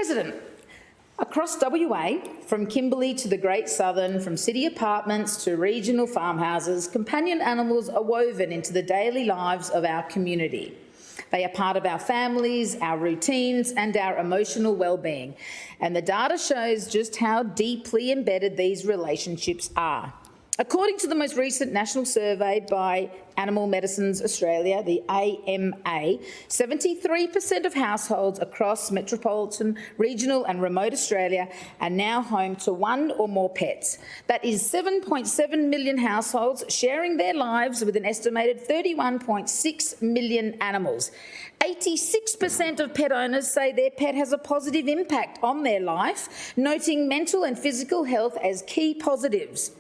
President, across WA, from Kimberley to the Great Southern, from city apartments to regional farmhouses, companion animals are woven into the daily lives of our community. They are part of our families, our routines, and our emotional well-being. And the data shows just how deeply embedded these relationships are. According to the most recent national survey by Animal Medicines Australia, the AMA, 73% of households across metropolitan, regional and remote Australia are now home to one or more pets. That is 7.7 million households sharing their lives with an estimated 31.6 million animals. 86% of pet owners say their pet has a positive impact on their life, noting mental and physical health as key positives.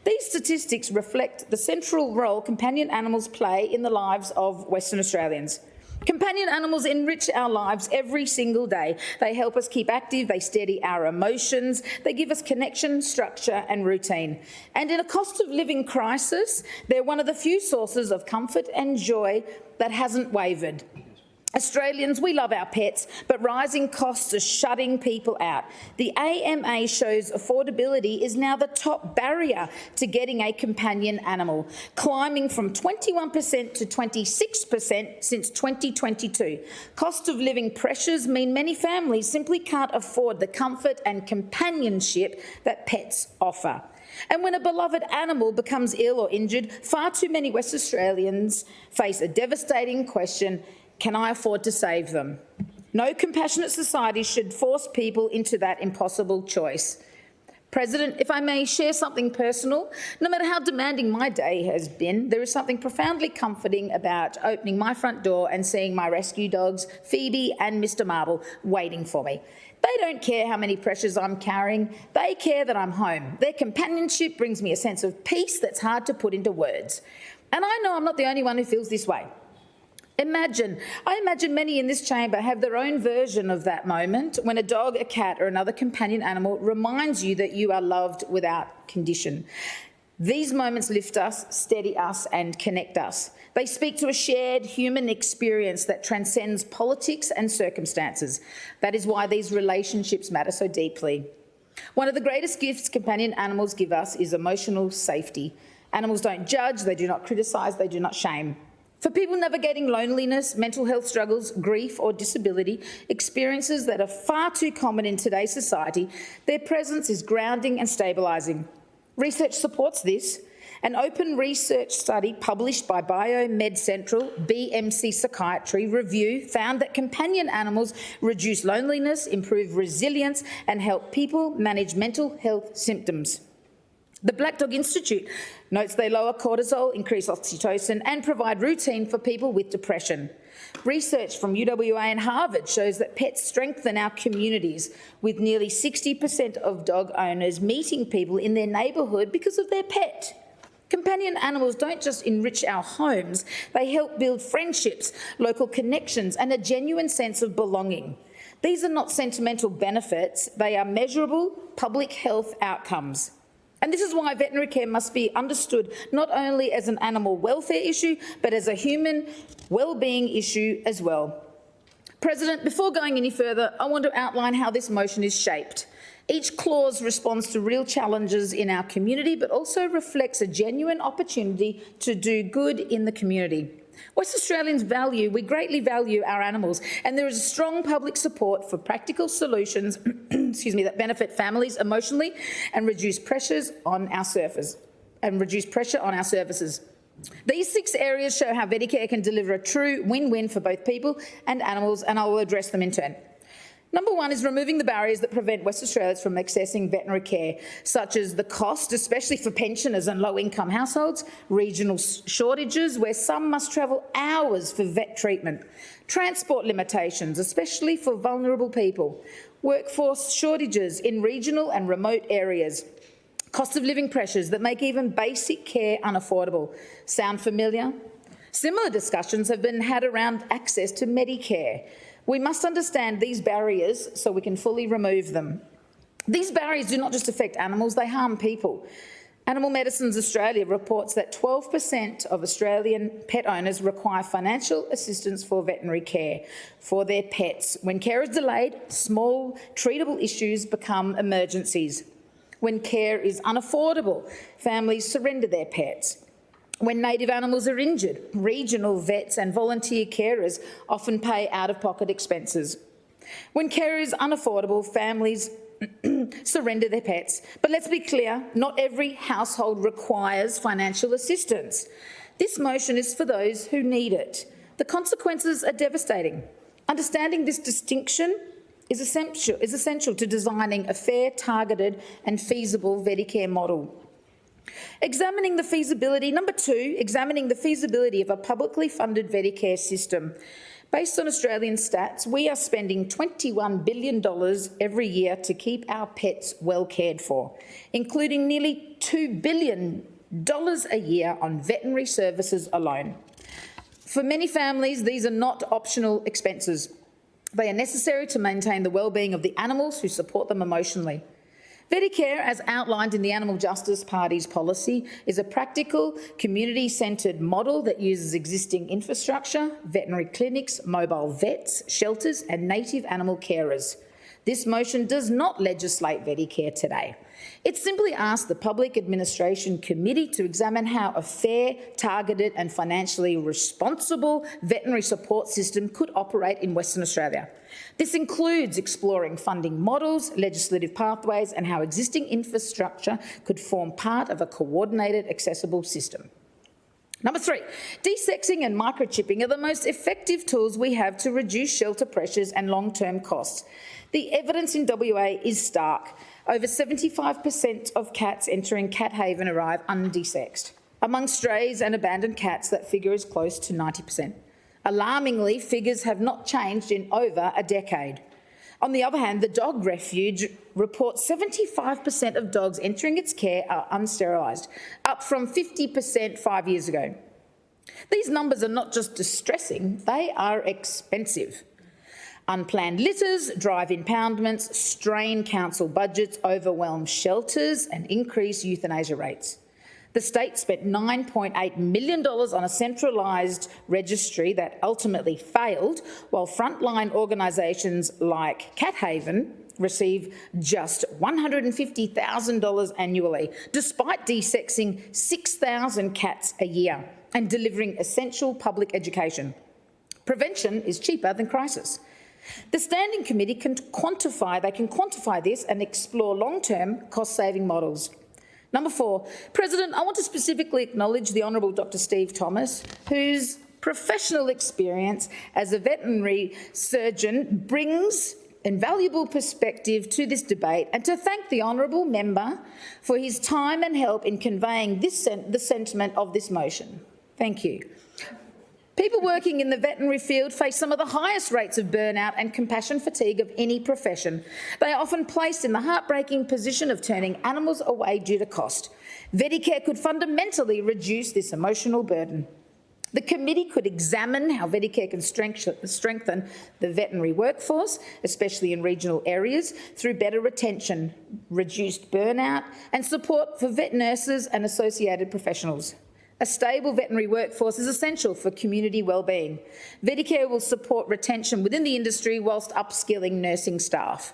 These statistics reflect the central role companion animals play in the lives of Western Australians. Companion animals enrich our lives every single day. They help us keep active, they steady our emotions, they give us connection, structure and routine. And in a cost of living crisis, they're one of the few sources of comfort and joy that hasn't wavered. Australians, we love our pets, but rising costs are shutting people out. The AMA shows affordability is now the top barrier to getting a companion animal, climbing from 21% to 26% since 2022. Cost of living pressures mean many families simply can't afford the comfort and companionship that pets offer. And when a beloved animal becomes ill or injured, far too many West Australians face a devastating question: can I afford to save them? No compassionate society should force people into that impossible choice. President, if I may share something personal, no matter how demanding my day has been, there is something profoundly comforting about opening my front door and seeing my rescue dogs, Phoebe and Mr. Marble, waiting for me. They don't care how many pressures I'm carrying. They care that I'm home. Their companionship brings me a sense of peace that's hard to put into words. And I know I'm not the only one who feels this way. I imagine many in this chamber have their own version of that moment when a dog, a cat or another companion animal reminds you that you are loved without condition. These moments lift us, steady us and connect us. They speak to a shared human experience that transcends politics and circumstances. That is why these relationships matter so deeply. One of the greatest gifts companion animals give us is emotional safety. Animals don't judge, they do not criticise, they do not shame. For people navigating loneliness, mental health struggles, grief or disability, experiences that are far too common in today's society, their presence is grounding and stabilising. Research supports this. An open research study published by Biomed Central BMC Psychiatry Review found that companion animals reduce loneliness, improve resilience and help people manage mental health symptoms. The Black Dog Institute notes they lower cortisol, increase oxytocin and provide routine for people with depression. Research from UWA and Harvard shows that pets strengthen our communities, with nearly 60% of dog owners meeting people in their neighbourhood because of their pet. Companion animals don't just enrich our homes, they help build friendships, local connections and a genuine sense of belonging. These are not sentimental benefits, they are measurable public health outcomes. And this is why veterinary care must be understood not only as an animal welfare issue, but as a human well-being issue as well. President, before going any further, I want to outline how this motion is shaped. Each clause responds to real challenges in our community, but also reflects a genuine opportunity to do good in the community. West Australians we greatly value our animals, and there is a strong public support for practical solutions that benefit families emotionally and reduce pressures on our services. These 6 areas show how Veticare can deliver a true win-win for both people and animals, and I will address them in turn. Number 1 is removing the barriers that prevent West Australians from accessing veterinary care, such as the cost, especially for pensioners and low-income households, regional shortages where some must travel hours for vet treatment, transport limitations, especially for vulnerable people, workforce shortages in regional and remote areas, cost of living pressures that make even basic care unaffordable. Sound familiar? Similar discussions have been had around access to Medicare. We must understand these barriers so we can fully remove them. These barriers do not just affect animals, they harm people. Animal Medicines Australia reports that 12% of Australian pet owners require financial assistance for veterinary care for their pets. When care is delayed, small, treatable issues become emergencies. When care is unaffordable, families surrender their pets. When native animals are injured, regional vets and volunteer carers often pay out-of-pocket expenses. When care is unaffordable, families surrender their pets. But let's be clear, not every household requires financial assistance. This motion is for those who need it. The consequences are devastating. Understanding this distinction is essential to designing a fair, targeted and feasible Veticare model. Examining the feasibility. Number two, examining the feasibility of a publicly funded Veticare system. Based on Australian stats, we are spending $21 billion every year to keep our pets well cared for, including nearly $2 billion a year on veterinary services alone. For many families, these are not optional expenses. They are necessary to maintain the well-being of the animals who support them emotionally. Veticare, as outlined in the Animal Justice Party's policy, is a practical, community-centred model that uses existing infrastructure, veterinary clinics, mobile vets, shelters and native animal carers. This motion does not legislate Veticare today. It simply asks the Public Administration Committee to examine how a fair, targeted and financially responsible veterinary support system could operate in Western Australia. This includes exploring funding models, legislative pathways and how existing infrastructure could form part of a coordinated, accessible system. Number three, desexing and microchipping are the most effective tools we have to reduce shelter pressures and long-term costs. The evidence in WA is stark. Over 75% of cats entering Cat Haven arrive undesexed. Among strays and abandoned cats, that figure is close to 90%. Alarmingly, figures have not changed in over a decade. On the other hand, the Dog Refuge reports 75% of dogs entering its care are unsterilised, up from 50% 5 years ago. These numbers are not just distressing, they are expensive. Unplanned litters, drive impoundments, strain council budgets, overwhelm shelters and increase euthanasia rates. The state spent $9.8 million on a centralised registry that ultimately failed, while frontline organisations like Cat Haven receive just $150,000 annually, despite desexing 6,000 cats a year and delivering essential public education. Prevention is cheaper than crisis. The Standing Committee can quantify this and explore long-term cost-saving models. Number four, President, I want to specifically acknowledge the Honourable Dr. Steve Thomas, whose professional experience as a veterinary surgeon brings invaluable perspective to this debate, and to thank the honourable member for his time and help in conveying the sentiment of this motion. Thank you. People working in the veterinary field face some of the highest rates of burnout and compassion fatigue of any profession. They are often placed in the heartbreaking position of turning animals away due to cost. Veticare could fundamentally reduce this emotional burden. The committee could examine how Veticare can strengthen the veterinary workforce, especially in regional areas, through better retention, reduced burnout and support for vet nurses and associated professionals. A stable veterinary workforce is essential for community wellbeing. Veticare will support retention within the industry whilst upskilling nursing staff.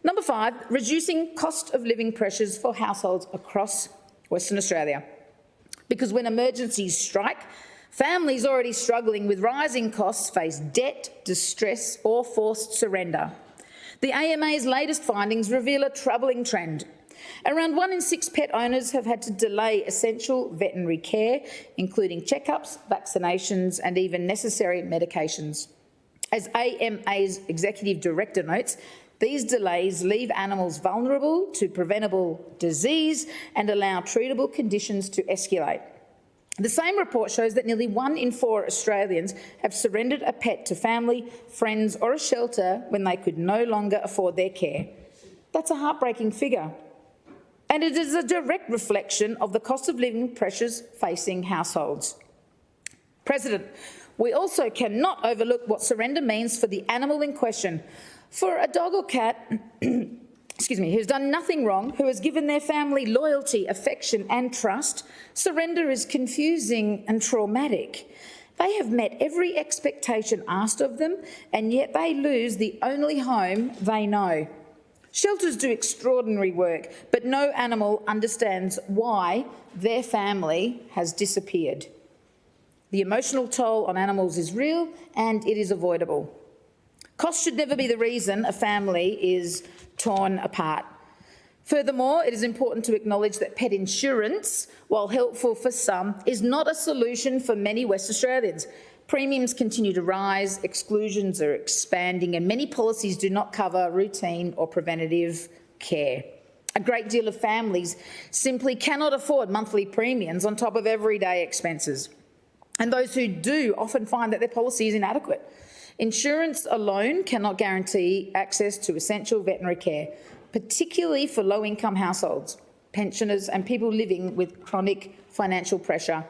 Number five, reducing cost of living pressures for households across Western Australia. Because when emergencies strike, families already struggling with rising costs face debt, distress or forced surrender. The AMA's latest findings reveal a troubling trend. Around 1 in 6 pet owners have had to delay essential veterinary care, including checkups, vaccinations and even necessary medications. As AMA's Executive Director notes, these delays leave animals vulnerable to preventable disease and allow treatable conditions to escalate. The same report shows that nearly 1 in 4 Australians have surrendered a pet to family, friends or a shelter when they could no longer afford their care. That's a heartbreaking figure. And it is a direct reflection of the cost of living pressures facing households. President, we also cannot overlook what surrender means for the animal in question. For a dog or cat, who's done nothing wrong, who has given their family loyalty, affection and trust, surrender is confusing and traumatic. They have met every expectation asked of them, and yet they lose the only home they know. Shelters do extraordinary work, but no animal understands why their family has disappeared. The emotional toll on animals is real and it is avoidable. Cost should never be the reason a family is torn apart. Furthermore, it is important to acknowledge that pet insurance, while helpful for some, is not a solution for many West Australians. Premiums continue to rise, exclusions are expanding, and many policies do not cover routine or preventative care. A great deal of families simply cannot afford monthly premiums on top of everyday expenses. And those who do often find that their policy is inadequate. Insurance alone cannot guarantee access to essential veterinary care, particularly for low-income households, pensioners and people living with chronic financial pressure.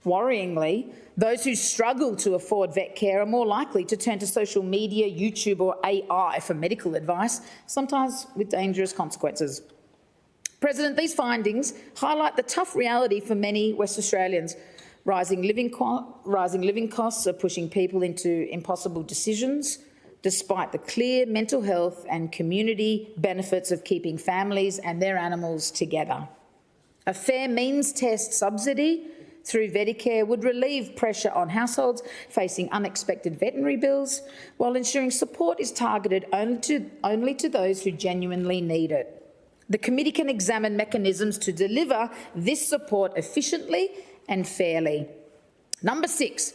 Worryingly, those who struggle to afford vet care are more likely to turn to social media, YouTube or AI for medical advice, sometimes with dangerous consequences. President, these findings highlight the tough reality for many West Australians. Rising living costs are pushing people into impossible decisions, despite the clear mental health and community benefits of keeping families and their animals together. A fair means test subsidy through Veticare would relieve pressure on households facing unexpected veterinary bills, while ensuring support is targeted only to those who genuinely need it. The committee can examine mechanisms to deliver this support efficiently and fairly. Number 6,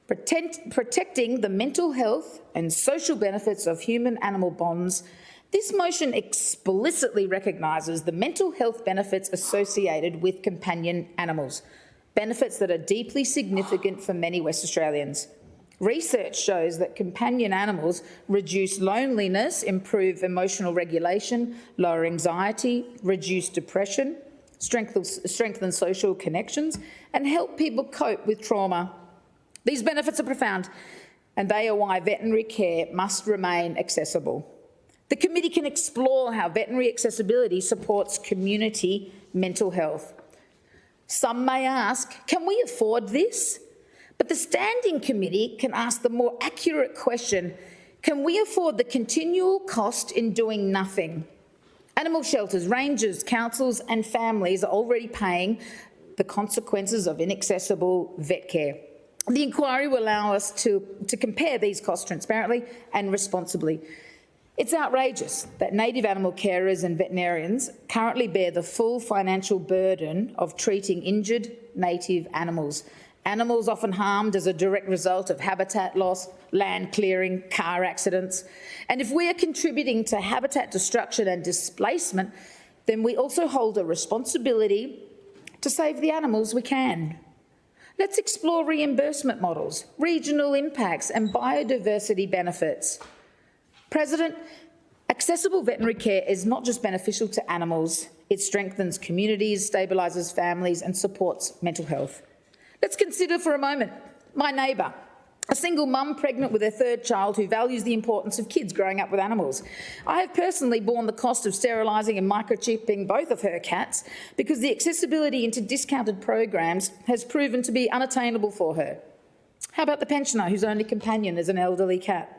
protecting the mental health and social benefits of human-animal bonds. This motion explicitly recognises the mental health benefits associated with companion animals, benefits that are deeply significant for many West Australians. Research shows that companion animals reduce loneliness, improve emotional regulation, lower anxiety, reduce depression, strengthen social connections and help people cope with trauma. These benefits are profound, and they are why veterinary care must remain accessible. The committee can explore how veterinary accessibility supports community mental health. Some may ask, can we afford this? But the Standing Committee can ask the more accurate question, can we afford the continual cost in doing nothing? Animal shelters, rangers, councils and families are already paying the consequences of inaccessible vet care. The inquiry will allow us to compare these costs transparently and responsibly. It's outrageous that native animal carers and veterinarians currently bear the full financial burden of treating injured native animals. Animals often harmed as a direct result of habitat loss, land clearing, car accidents. And if we are contributing to habitat destruction and displacement, then we also hold a responsibility to save the animals we can. Let's explore reimbursement models, regional impacts and biodiversity benefits. President, accessible veterinary care is not just beneficial to animals, it strengthens communities, stabilises families and supports mental health. Let's consider for a moment my neighbour, a single mum pregnant with her third child who values the importance of kids growing up with animals. I have personally borne the cost of sterilising and microchipping both of her cats because the accessibility into discounted programs has proven to be unattainable for her. How about the pensioner whose only companion is an elderly cat?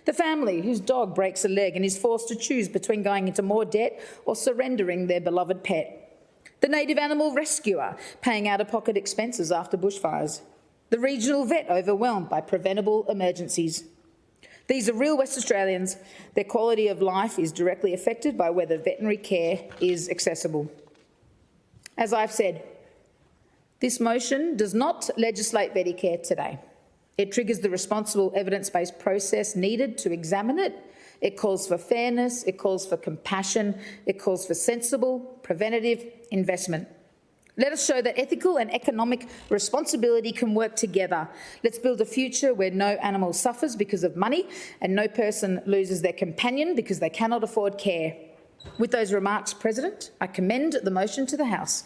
The family whose dog breaks a leg and is forced to choose between going into more debt or surrendering their beloved pet? The native animal rescuer paying out-of-pocket expenses after bushfires. The regional vet overwhelmed by preventable emergencies. These are real West Australians. Their quality of life is directly affected by whether veterinary care is accessible. As I've said, this motion does not legislate Veticare today. It triggers the responsible evidence-based process needed to examine it. It calls for fairness, it calls for compassion, it calls for sensible, preventative investment. Let us show that ethical and economic responsibility can work together. Let's build a future where no animal suffers because of money and no person loses their companion because they cannot afford care. With those remarks, President, I commend the motion to the House.